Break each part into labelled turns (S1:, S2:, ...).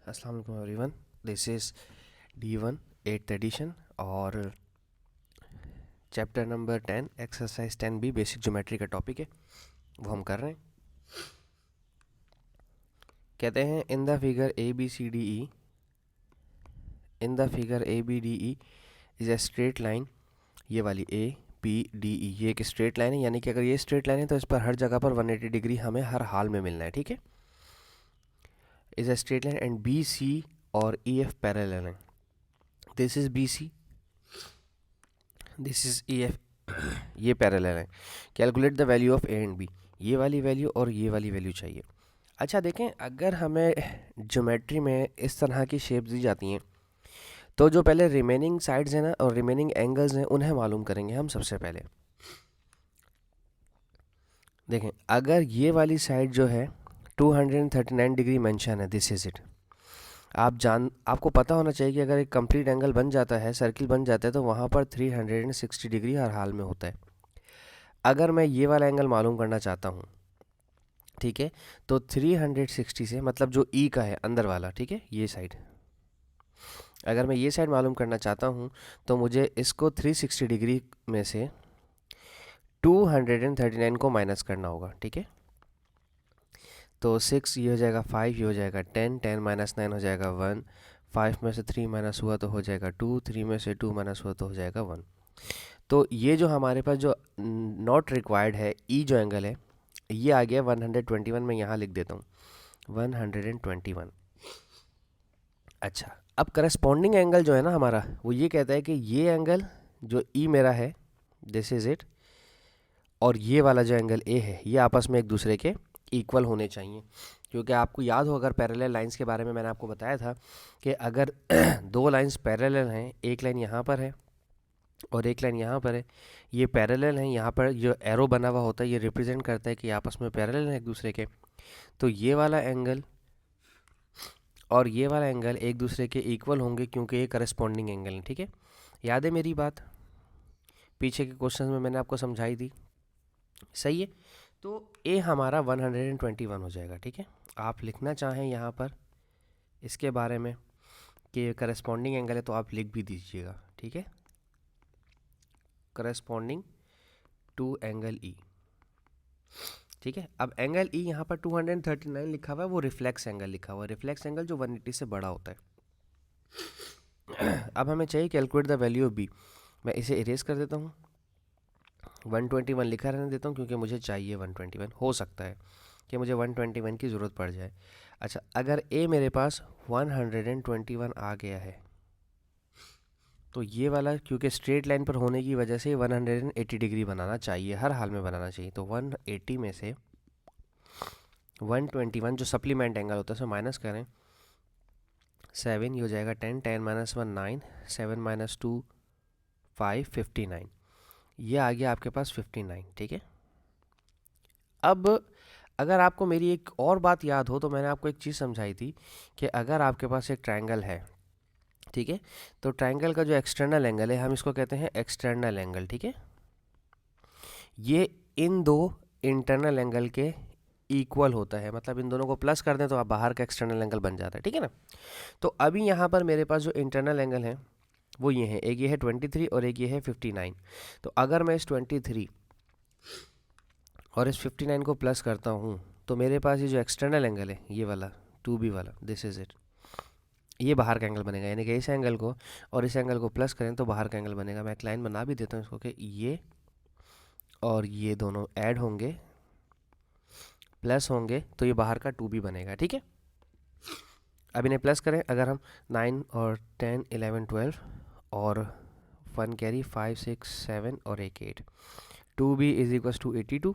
S1: अस्सलाम वालेकुम everyone, this is D1 8th edition और chapter number 10 exercise 10B basic geometry का टॉपिक है, वो हम कर रहे हैं। कहते हैं in the figure ABCDE is a straight line. ये वाली ABDE ये एक स्ट्रेट लाइन है, यानी कि अगर ये स्ट्रेट लाइन है तो इस पर हर जगह पर 180 डिग्री हमें हर हाल में मिलना है, ठीक है। Is a straight line and BC और EF पैरेलल है। This is BC, this is EF, ये पैरेलल है। Calculate the value of A and B, ये वाली वैल्यू और ये वाली वैल्यू चाहिए। अच्छा देखें, अगर हमें ज्योमेट्री में इस तरह की शेप्स दी जाती हैं तो जो पहले रिमेनिंग साइड्स हैं ना और रिमेनिंग एंगल्स हैं उन्हें मालूम करेंगे हम सबसे पहले। देखें, अगर ये वाली साइड जो है 239 डिग्री मेंशन है, दिस इज़ इट। आपको पता होना चाहिए कि अगर एक कंप्लीट एंगल बन जाता है, सर्किल बन जाता है, तो वहाँ पर 360 डिग्री हर हाल में होता है। अगर मैं ये वाला एंगल मालूम करना चाहता हूँ, ठीक है, तो 360 से मतलब जो ई का है अंदर वाला, ठीक है, ये साइड, अगर मैं ये साइड मालूम करना चाहता हूँ तो मुझे इसको 360 डिग्री में से 239 को माइनस करना होगा, ठीक है। तो 6 ये हो जाएगा, 5 ये हो जाएगा, 10 10 माइनस 9 हो जाएगा 1, 5 में से 3 माइनस हुआ तो हो जाएगा 2, 3 में से 2 माइनस हुआ तो हो जाएगा 1। तो ये जो हमारे पास जो नॉट रिक्वायर्ड है ई जो एंगल है, ये आ गया 121। मैं यहाँ लिख देता हूँ 121। अच्छा, अब करस्पॉन्डिंग एंगल जो है ना हमारा, वो ये कहता है कि ये एंगल जो ई मेरा है, दिस इज़ इट, और ये वाला जो एंगल ए है, ये आपस में एक दूसरे के इक्वल होने चाहिए। क्योंकि आपको याद हो, अगर पैरेलल लाइंस के बारे में मैंने आपको बताया था कि अगर दो लाइंस पैरेलल हैं, एक लाइन यहाँ पर है और एक लाइन यहाँ पर है, ये पैरेलल हैं, यहाँ पर जो एरो बना हुआ होता है ये रिप्रेजेंट करता है कि आपस में पैरेलल हैं एक दूसरे के। तो ये वाला एंगल और ये वाला एंगल एक दूसरे के इक्वल होंगे क्योंकि ये करस्पॉन्डिंग एंगल है, ठीक है। याद है मेरी बात, पीछे के क्वेश्चन में मैंने आपको समझाई थी, सही है। तो ए हमारा 121 हो जाएगा, ठीक है। आप लिखना चाहें यहाँ पर इसके बारे में कि करस्पॉन्डिंग एंगल है तो आप लिख भी दीजिएगा, ठीक है, करस्पॉन्डिंग टू एंगल ई, ठीक है। अब एंगल ई यहाँ पर 239 लिखा हुआ है, वो रिफ्लेक्स एंगल लिखा हुआ है, रिफ्लेक्स एंगल जो 180 से बड़ा होता है। अब हमें चाहिए calculate the value of B. मैं इसे इरेज कर देता हूँ, 121 लिखा रहने देता हूँ क्योंकि मुझे चाहिए 121। हो सकता है कि मुझे 121 की ज़रूरत पड़ जाए। अच्छा, अगर ए मेरे पास 121 आ गया है तो ये वाला क्योंकि स्ट्रेट लाइन पर होने की वजह से 180 डिग्री बनाना चाहिए, हर हाल में बनाना चाहिए। तो 180 में से 121 जो सप्लीमेंट एंगल होता है उसे माइनस करें, 7 ये हो जाएगा 10, 10 माइनस 1 9, 7 माइनस 2 5, 59, ये आ गया आपके पास 59, ठीक है। अब अगर आपको मेरी एक और बात याद हो तो मैंने आपको एक चीज़ समझाई थी कि अगर आपके पास एक ट्रायंगल है, ठीक है, तो ट्रायंगल का जो एक्सटर्नल एंगल है हम इसको कहते हैं एक्सटर्नल एंगल, ठीक है। ये इन दो इंटरनल एंगल के इक्वल होता है, मतलब इन दोनों को प्लस कर दें तो आप बाहर का एक्सटर्नल एंगल बन जाता है, ठीक है ना। तो अभी यहाँ पर मेरे पास जो इंटरनल एंगल है वो ये है, एक ये है 23 और एक ये है 59। तो अगर मैं इस 23 और इस 59 को प्लस करता हूँ तो मेरे पास ये जो एक्सटर्नल एंगल है ये वाला 2B वाला, दिस इज़ इट, ये बाहर का एंगल बनेगा। यानी कि इस एंगल को और इस एंगल को प्लस करें तो बाहर का एंगल बनेगा। मैं एक लाइन बना भी देता हूँ इसको कि ये और ये दोनों ऐड होंगे, प्लस होंगे, तो ये बाहर का 2B बनेगा, ठीक है। अब इन्हें प्लस करें, अगर हम 9 और 10 11 12 और 1 कैरी 5 6 7 और एक 8, 2B इज इक्वल्स टू 82।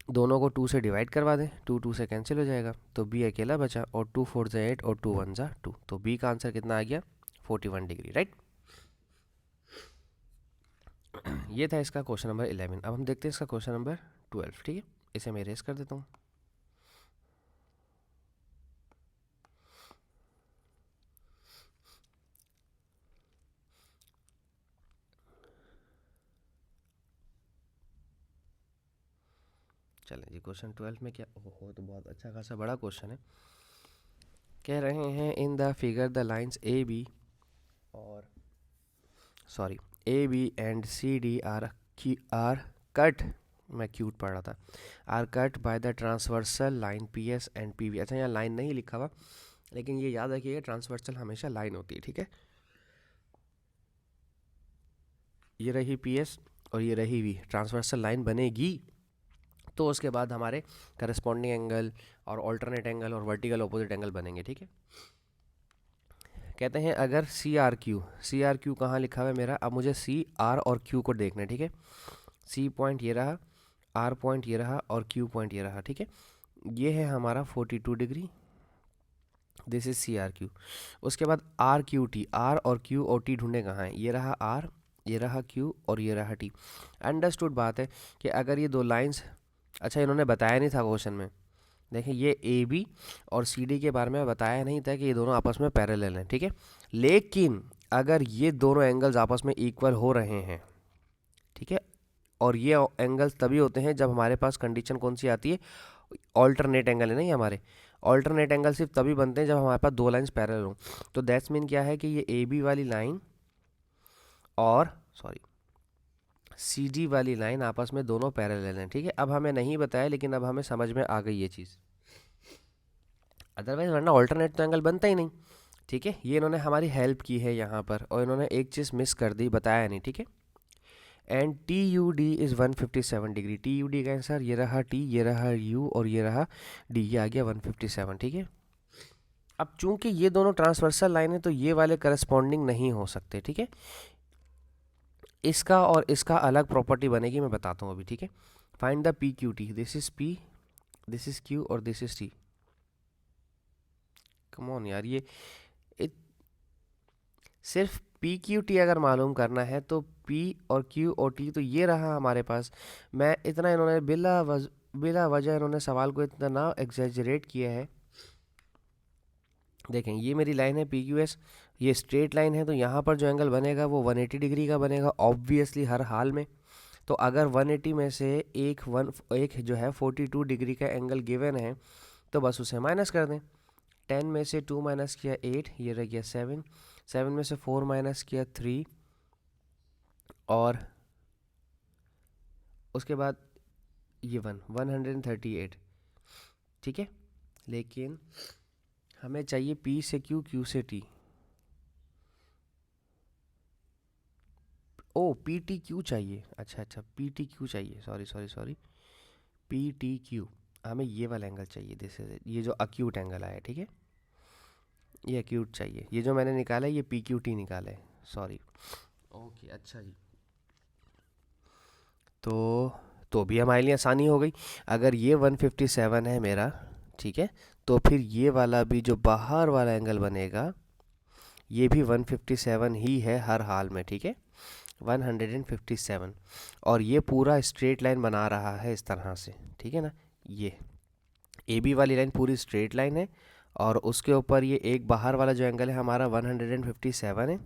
S1: दोनों को 2 से डिवाइड करवा दें, 2 2 से कैंसिल हो जाएगा तो B अकेला बचा, और 2 4 ज़ा 8 और 2 1 ज़ा 2, तो B का आंसर कितना आ गया, 41 डिग्री, राइट। ये था इसका क्वेश्चन नंबर 11। अब हम देखते हैं इसका क्वेश्चन नंबर 12, ठीक है। इसे मैं इरेज कर देता हूँ। चलें जी, क्वेश्चन 12 में क्या, ओहो तो बहुत अच्छा खासा बड़ा क्वेश्चन है। कह रहे हैं in the figure the lines A B और A B and C D are cut, मैं क्यूट पढ़ रहा था, are cut by the transversal line P S and P V. अच्छा, यहाँ लाइन नहीं लिखा हुआ, लेकिन ये याद रखिएगा ट्रांसवर्सल हमेशा लाइन होती है, ठीक है। ये रही पी एस और ये रही वी, ट्रांसवर्सल लाइन बनेगी तो उसके बाद हमारे करस्पॉन्डिंग एंगल और ऑल्टरनेट एंगल और वर्टिकल ऑपोजिट एंगल बनेंगे, ठीक है। कहते हैं अगर सी आर क्यू कहाँ लिखा हुआ है मेरा, अब मुझे सी आर और क्यू को देखना है, ठीक है। सी पॉइंट ये रहा, आर पॉइंट ये रहा और क्यू पॉइंट ये रहा, ठीक है। ये है हमारा 42 degree, this is C R Q. उसके बाद आर क्यू टी, आर और क्यू और टी ढूंढे कहाँ हैं, ये रहा आर, ये रहा क्यू और ये रहा टी। अंडरस्टूड बात है कि अगर ये दो लाइंस, अच्छा इन्होंने बताया नहीं था क्वेश्चन में, देखिए ये ए बी और सी डी के बारे में बताया नहीं था कि ये दोनों आपस में पैरेलल हैं, ठीक है। लेकिन अगर ये दोनों एंगल्स आपस में इक्वल हो रहे हैं, ठीक है, और ये एंगल्स तभी होते हैं जब हमारे पास कंडीशन कौन सी आती है, ऑल्टरनेट एंगल है नहीं हमारे, ऑल्टरनेट एंगल सिर्फ तभी बनते हैं जब हमारे पास दो लाइंस पैरेलल हों। तो दैट्स मीन क्या है कि ये ए बी वाली लाइन और सी डी वाली लाइन आपस में दोनों पैरेलल हैं, ठीक है। अब हमें नहीं बताया, लेकिन अब हमें समझ में आ गई ये चीज़, अदरवाइज वरना ऑल्टरनेट तो एंगल बनता ही नहीं, ठीक है। ये इन्होंने हमारी हेल्प की है यहाँ पर, और इन्होंने एक चीज़ मिस कर दी, बताया नहीं, ठीक है। And T U D is 157 degree, T U D का आंसर ये रहा टी, ये रहा यू और ये रहा डी, ये आ गया 157, ठीक है। अब चूंकि ये दोनों ट्रांसवर्सल लाइन है तो ये वाले करस्पॉन्डिंग नहीं हो सकते, ठीक है। इसका और इसका अलग प्रॉपर्टी बनेगी, मैं बताता हूँ अभी, ठीक है। Find the P Q T, this is P, this is Q और this is T. Come on यार, ये सिर्फ पी क्यू टी अगर मालूम करना है तो पी और क्यू और टी, तो ये रहा हमारे पास। मैं इतना इन्होंने बिला वजह इन्होंने सवाल को इतना एग्जैजरेट किया है। देखें ये मेरी लाइन है पी क्यू एस, ये स्ट्रेट लाइन है, तो यहाँ पर जो एंगल बनेगा वो 180 डिग्री का बनेगा ऑब्वियसली हर हाल में। तो अगर 180 में से एक जो है 42 डिग्री का एंगल गिवन है, तो बस उसे माइनस कर दें। 10 में से 2 माइनस किया 8, ये रह गया 7, 7 में से 4 माइनस किया 3, और उसके बाद ये 138, ठीक है। लेकिन हमें चाहिए P से Q, Q से T। ओ PTQ चाहिए, अच्छा PTQ चाहिए, सॉरी PTQ, हमें ये वाला एंगल चाहिए, ये जो अक्यूट एंगल आया, ठीक है, ये अक्यूट चाहिए। ये जो मैंने निकाला है ये PQT निकाला है, सॉरी। ओके अच्छा जी, तो भी हमारे लिए आसानी हो गई। अगर ये 157 है मेरा, ठीक है, तो फिर ये वाला भी जो बाहर वाला एंगल बनेगा ये भी 157 ही है हर हाल में, ठीक है, 157। और ये पूरा स्ट्रेट लाइन बना रहा है इस तरह से, ठीक है ना। ये ए बी वाली लाइन पूरी स्ट्रेट लाइन है, और उसके ऊपर ये एक बाहर वाला जो एंगल है हमारा 157 है।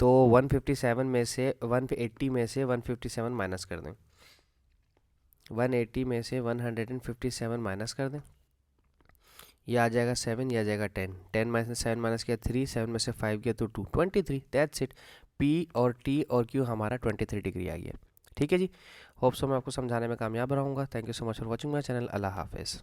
S1: तो 157 में से 180 में से 157 माइनस कर दें, 180 में से 157 माइनस कर दें, ये आ जाएगा 7, ये आ जाएगा 10, 10 में से 7 माइनस किया 3, 7 में से 5 किया तो 2, 23, दैट्स इट। पी और टी और क्यू हमारा 23 डिग्री आ गया, ठीक है जी। होप सो मैं आपको समझाने में कामयाब रहूँगा। Thank you so much for watching my channel. अल्लाह हाफिज़।